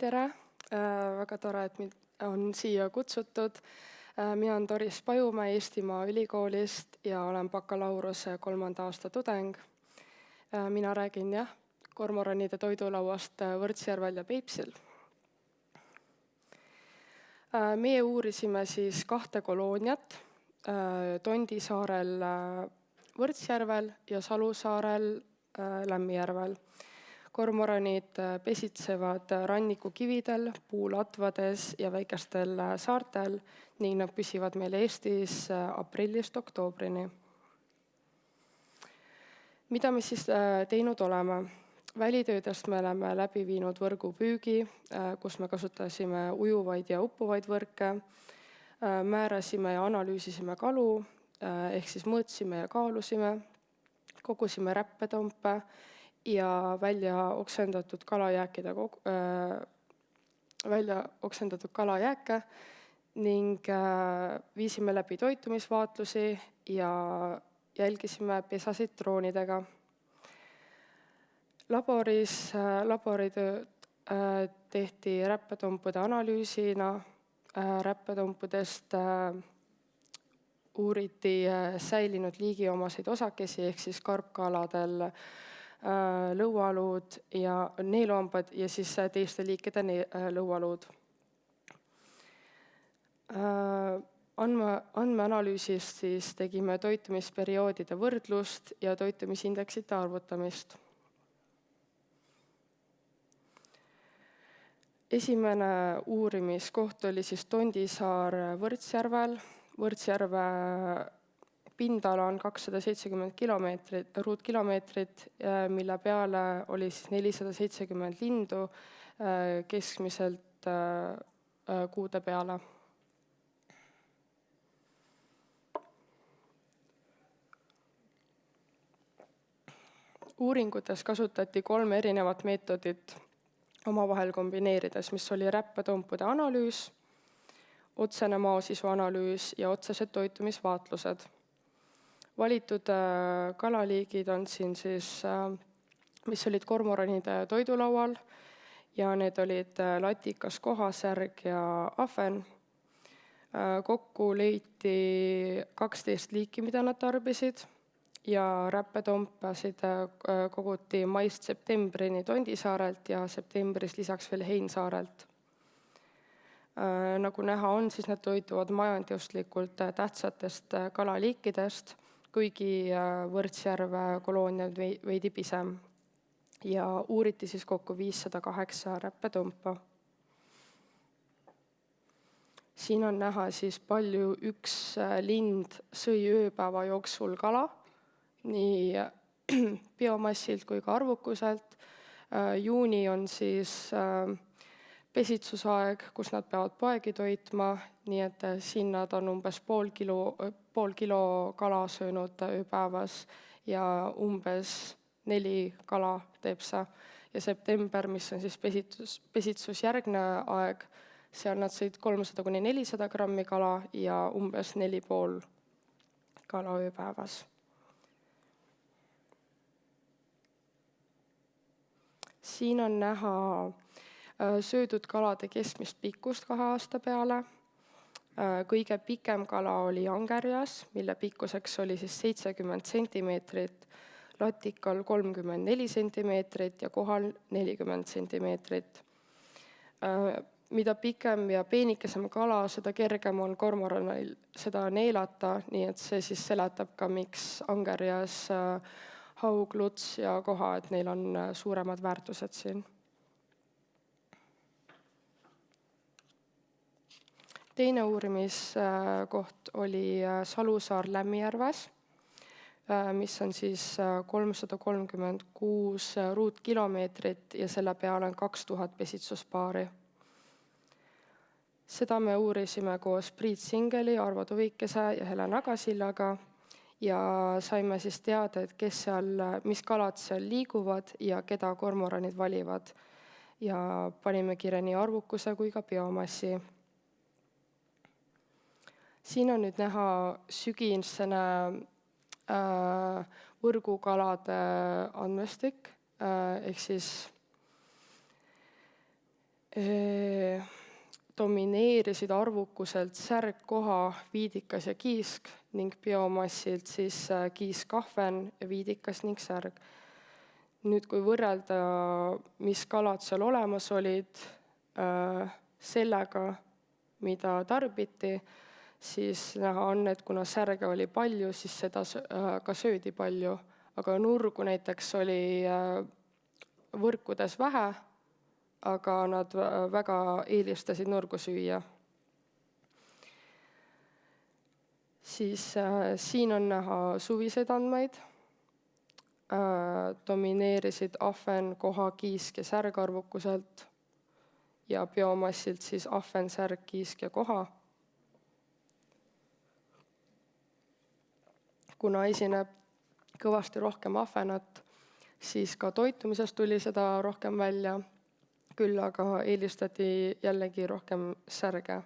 Tere! Väga tore, et mind on siia kutsutud. Mina olen Doris Pajumäe Eestimaa Ülikoolist ja olen bakalaureuse 3. aasta tudeng. Mina räägin kormoranide toidulauast Võrtsjärvel ja Peipsil. Meie uurisime siis 2 kolooniat Tondisaarel Võrtsjärvel ja Salusaarel Lämmijärvel. Kormoranid pesitsevad rannikukividel, puulatvades ja väikestel saartel ning nad püsivad meil Eestis aprillist oktoobrini. Mida me siis teinud oleme? Välitöödest me oleme läbi viinud võrgupüügi, kus me kasutasime ujuvaid ja uppuvaid võrke, määrasime ja analüüsisime kalu, ehk siis mõõtsime ja kaalusime, kogusime räppetompe ja välja oksendatud kalajääke ning viisime läbi toitumisvaatlusi ja jälgisime pesasid droonidega. Laboritööd tehti räppetompude analüüsina. Räppetompudest uuriti säilinud liigiomaseid osakesi ehk siis karpkaladel lõualud ja neeluhambad ja siis teiste liikide lõualud. Andmeanalüüsist siis tegime toitumisperioodide võrdlust ja toitumisindeksite arvutamist. Esimene uurimiskoht oli siis Tondisaar Võrtsjärvel. Võrtsjärve pindala on 270 ruutkilomeetrit, mille peale oli siis 470 lindu keskmiselt kuude peale. Uuringutes kasutati 3 erinevat meetodit omavahel kombineerides, mis oli räppetompude analüüs, otsene maosisu analüüs ja otsesed toitumisvaatlused. Valitud kalaliigid on siin siis, mis olid kormoranide toidulaual ja need olid latikas, kohasärg ja ahven. Kokku leiti 12 liiki, mida nad tarbisid ja räppetompasid koguti maist septembrini Tondisaarelt ja septembris lisaks veel Heinsaarelt. Nagu näha on, siis nad toituvad majanduslikult tähtsatest kalaliikidest, kuigi Võrtsjärve koloonia on veidi pisem. Ja uuriti siis kokku 508 räppetompa. Siin on näha siis palju üks lind sõi ööpäeva jooksul kala, nii biomassilt kui ka arvukuselt. Juuni on siis pesitsusaeg, kus nad peavad poegi toitma, nii et siin nad on umbes pool kilo kala söönud ööpäevas ja umbes 4 kala teeb see. Ja september, mis on siis pesitsusjärgne aeg, seal nad sõid 300–400 grammi kala ja umbes 4,5 kala ööpäevas. Siin on näha söödud kalade keskmist pikkust 2 aasta peale. Kõige pikem kala oli angerjas, mille pikkuseks oli siis 70 sentimeetrit, latikal 34 sentimeetrit ja kohal 40 sentimeetrit. Mida pikem ja peenikesem kala, seda kergem on kormoranil seda neelata, nii et see siis seletab ka, miks angerjas, haug, luts ja koha, et neil on suuremad väärtused siin. Teine uurimiskoht oli Salusaar Lämmijärves, mis on siis 336 ruutkilomeetrit ja selle peale on 2000 pesitsuspaari. Seda me uurisime koos Priit Singeli, Arvo Tuvikese ja Helen Agasillaga ja saime siis teada, et mis kalad seal liiguvad ja keda kormoranid valivad. Ja panime kirja nii arvukuse kui ka biomassi. Siin on nüüd näha sügisene võrgukalade andmestik, ehk siis Domineerisid arvukuselt särg, koha, viidikas ja kiisk ning biomassilt siis kiisk, ahven, viidikas ning särg. Nüüd, kui võrrelda, mis kalad seal olemas olid sellega, mida tarbiti, siis näha on, et kuna särge oli palju, siis seda ka söödi palju, aga nurgu näiteks oli võrkudes vähe, aga nad väga eelistasid nurgu süüa. Siis siin on näha suviseid andmeid. Domineerisid ahven, koha, kiisk ja särg arvukuselt ja biomassilt siis ahven, särg, kiisk ja koha. Kuna esineb kõvasti rohkem ahvenat, siis ka toitumisest tuli seda rohkem välja, küll aga eelistati jällegi rohkem särge.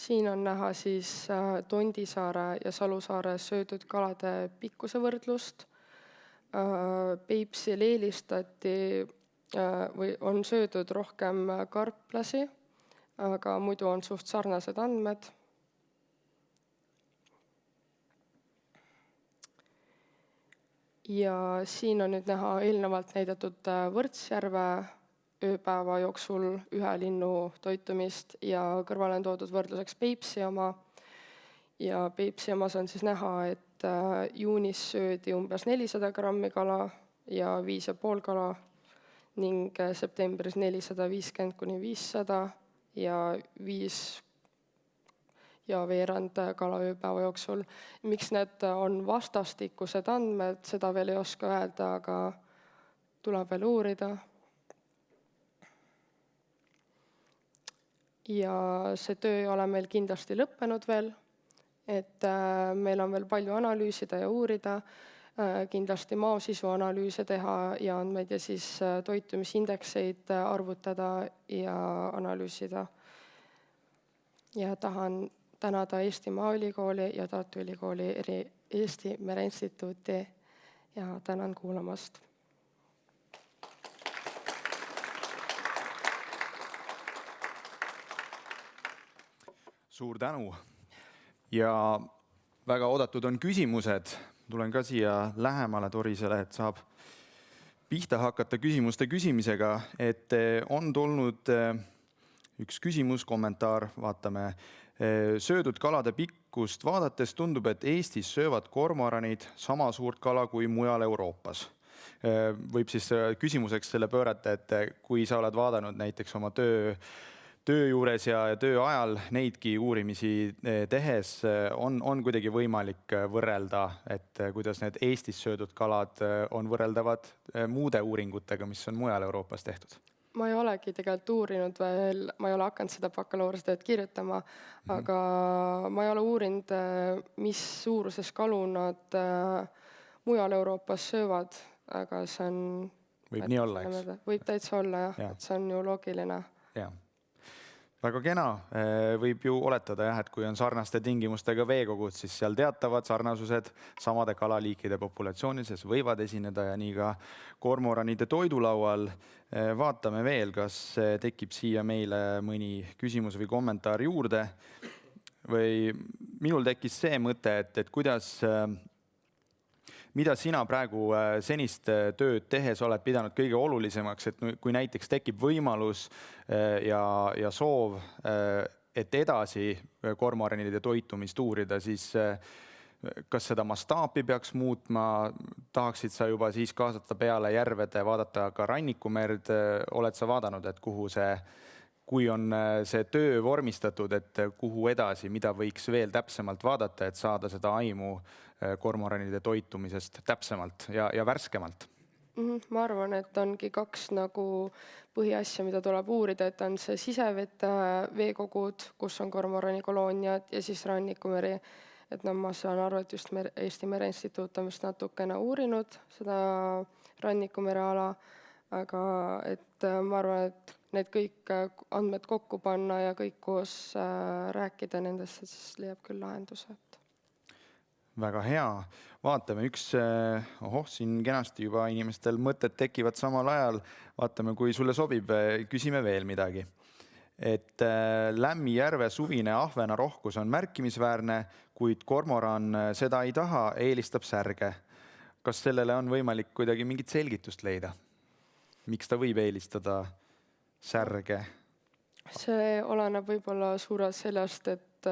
Siin on näha siis Tondisaare ja Salusaare söödud kalade pikkuse võrdlust. Peipsil eelistati või on söödud rohkem karplasi, aga muidu on suht sarnased andmed. Ja siin on nüüd näha eelnevalt näidatud Võrtsjärve ööpäeva jooksul ühe linnu toitumist ja kõrvale on toodud võrdluseks Peipsi oma. Ja Peipsi omas on siis näha, et juunis söödi umbes 400 grammi kala ja 5,5 kala ning septembris 450 kuni 500 ja 5 ja veerand kala ööpäeva jooksul. Miks need on vastastikused andmed, seda veel ei oska öelda, aga tuleb veel uurida. Ja see töö ei ole meil kindlasti lõppenud veel, et meil on veel palju analüüsida ja uurida, kindlasti maosisu analüüse teha ja andmeid ja siis toitumisindekseid arvutada ja analüüsida. Ja tahan tänada Eesti Maaülikooli ja Tartu Ülikooli Eesti Mereinstituuti ja tänan kuulamast. Suur tänu ja väga oodatud on küsimused. Tulen ka siia lähemale torisele, et saab pihta hakata küsimuste küsimisega. Et on tulnud üks küsimus, kommentaar, vaatame. Söödud kalade pikkust vaadates tundub, et Eestis söövad kormoranid sama suurt kala kui mujal Euroopas. Võib siis küsimuseks selle pöörata, et kui sa oled vaadanud näiteks oma töö juures ja töö ajal neidki uurimisi tehes, on kuidagi võimalik võrrelda, et kuidas need Eestis söödud kalad on võrreldavad muude uuringutega, mis on mujal Euroopas tehtud? Ma ei olegi tegelikult uurinud veel, ma ei ole hakanud seda bakalaureusetööd kirjutama, aga ma ei ole uurinud, mis suuruses kalu nad mujal Euroopas söövad, aga see on... Võib nii olla, eks? Võib täitsa olla, jah. Et see on ju loogiline. Jah. Väga kena, võib ju oletada, et kui on sarnaste tingimustega veekogud, siis seal teatavad sarnasused samade kalaliikide populatsioonides võivad esineda ja nii ka kormoranide toidulaual. Vaatame veel, kas tekib siia meile mõni küsimus või kommentaar juurde. Või minul tekkis see mõte, et kuidas... Mida sina praegu senist tööd tehes oled pidanud kõige olulisemaks, et kui näiteks tekib võimalus ja soov, et edasi kormoranide toitumist uurida, siis kas seda mastaapi peaks muutma, tahaksid sa juba siis kaasata peale järvede, vaadata ka rannikumerd, oled sa vaadanud, et kuhu see, kui on see töö vormistatud, et kuhu edasi, mida võiks veel täpsemalt vaadata, et saada seda aimu kormoranide toitumisest täpsemalt ja värskemalt? Ma arvan, et ongi kaks nagu põhiasja, mida tuleb uurida, et on see sisevete veekogud, kus on kormorani kolooniad ja siis rannikumeri. Et ma saan aru, et just Eesti Mereinstituut on vist natukene uurinud seda rannikumere ala, aga et ma arvan, et need kõik andmed kokku panna ja kõik koos rääkida nendest, siis leiab küll lahenduse. väga hea. Vaatame siin kenasti juba inimestel mõtted tekivad samal ajal. Vaatame, kui sulle sobib, küsime veel midagi. Et Lämmijärve suvine ahvena rohkus on märkimisväärne, kuid kormoran seda ei taha, eelistab särge. Kas sellele on võimalik kuidagi mingit selgitust leida? Miks ta võib eelistada särge? See oleneb võib-olla suurelt sellest, et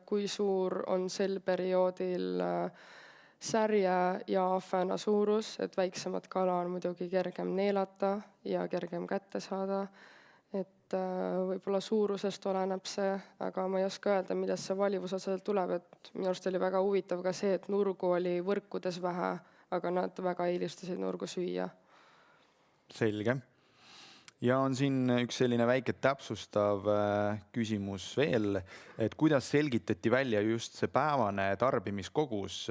kui suur on sel perioodil särje ja ahvena suurus, et väiksemat kala on muidugi kergem neelata ja kergem kätte saada. Et võib-olla suurusest oleneb see, aga ma ei oska öelda, millest see valivuse seal tuleb. Et minu arust oli väga huvitav ka see, et nurgu oli võrkudes vähe, aga nad väga eelistasid nurgu süüa. Selge. Ja on siin üks selline väike täpsustav küsimus veel, et kuidas selgitati välja just see päevane tarbimiskogus,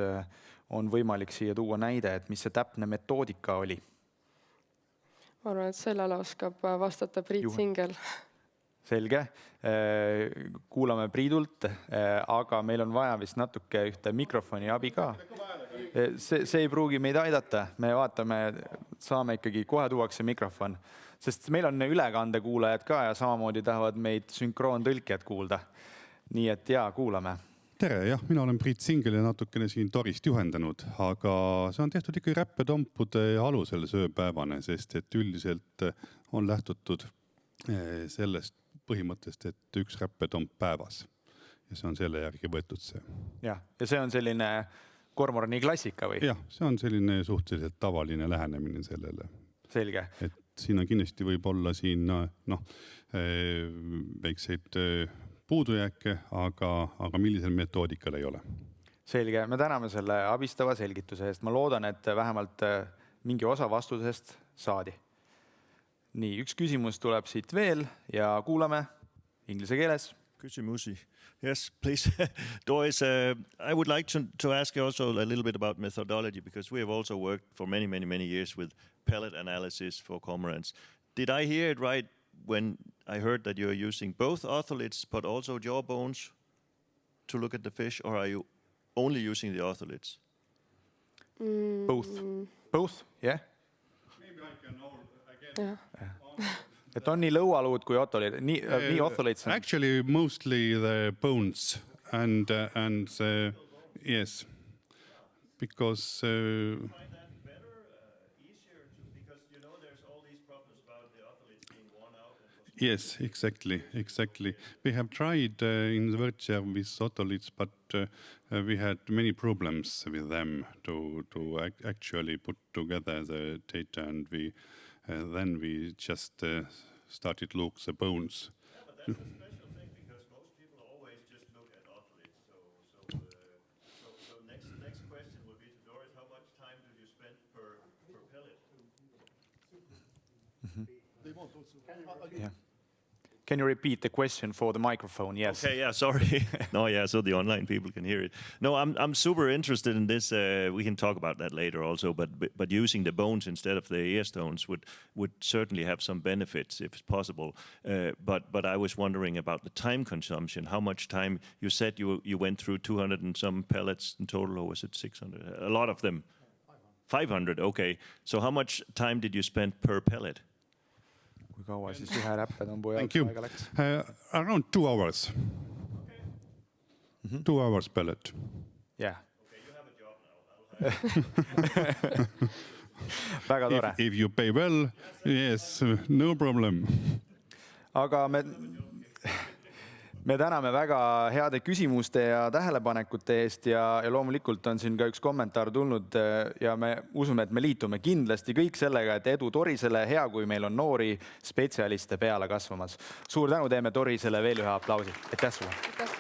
on võimalik siia tuua näide, et mis see täpne metoodika oli? Ma arvan, et sellele oskab vastata Priit Singel. Selge. Kuulame Priidult, aga meil on vaja vist natuke ühte mikrofoni abi ka. See ei pruugi meid aidata. Me vaatame, saame ikkagi, kohe tuuakse mikrofon. Sest meil on ülekandekuulajad ka ja samamoodi tahavad meid sünkroontõlkijad kuulda. Nii et kuulame. Tere, jah, mina olen Priit Singel ja natukene siin Torist juhendanud, aga see on tehtud ikka räppetompude alusel sööpäevane, sest et üldiselt on lähtutud sellest põhimõttest, et üks räppetomp päevas. Ja see on selle järgi võetud see. Ja see on selline kormorani klassika või? Jah, see on selline suhteliselt tavaline lähenemine sellele. Selge. Et siin on kindlasti võib olla siin väikseid puudujääke, aga millisel metoodikal ei ole. Selge. Me täname selle abistava selgituse eest. Ma loodan, et vähemalt mingi osa vastusest saadi. Nii, üks küsimus tuleb siit veel ja kuulame inglise keeles. Küsimusi. Yes, please. Doris, I would like to ask you also a little bit about methodology, because we have also worked for many years with pellet analysis for cormorants. Did I hear it right when I heard that you are using both ortholids but also jaw bones to look at the fish, or are you only using the ortholids? Both, yeah. Maybe I can all again. Et on nii lõualuud kui ortholids. Nii ortholids on. Actually, mostly the bones and yes, because Find that better, easier, because you know there's all these problems about the ortholids being worn out. yes, exactly. We have tried in the Virtue with ortholids, but we had many problems with them to actually put together the data, and then we just started to look the bones. Yeah, but that's a special thing, because most people always just look at ortholids. So next question will be to Doris: how much time do you spend per pellet? Yeah. Can you repeat the question for the microphone? Yes. Okay, yeah, sorry. No, yeah, so the online people can hear it. No, I'm super interested in this. We can talk about that later also, but using the bones instead of the ear stones would certainly have some benefits if it's possible. But I was wondering about the time consumption. How much time? You said you went through 200 and some pellets in total, or was it 600? A lot of them. 500, okay. So how much time did you spend per pellet? Kui kaua siis ühe räppetombu Thank you. aega läks? Around 2 hours. Okay. 2 hours pellet. Yeah. Okay, you have a job now. Väga tore. If you pay well, yes, no problem. Aga me täname väga heade küsimuste ja tähelepanekute eest ja loomulikult on siin ka üks kommentaar tulnud ja me usume, et me liitume kindlasti kõik sellega, et edu Torisele, hea kui meil on noori spetsialiste peale kasvamas. Suur tänu, teeme Torisele veel ühe aplausi. Aitäh sulle!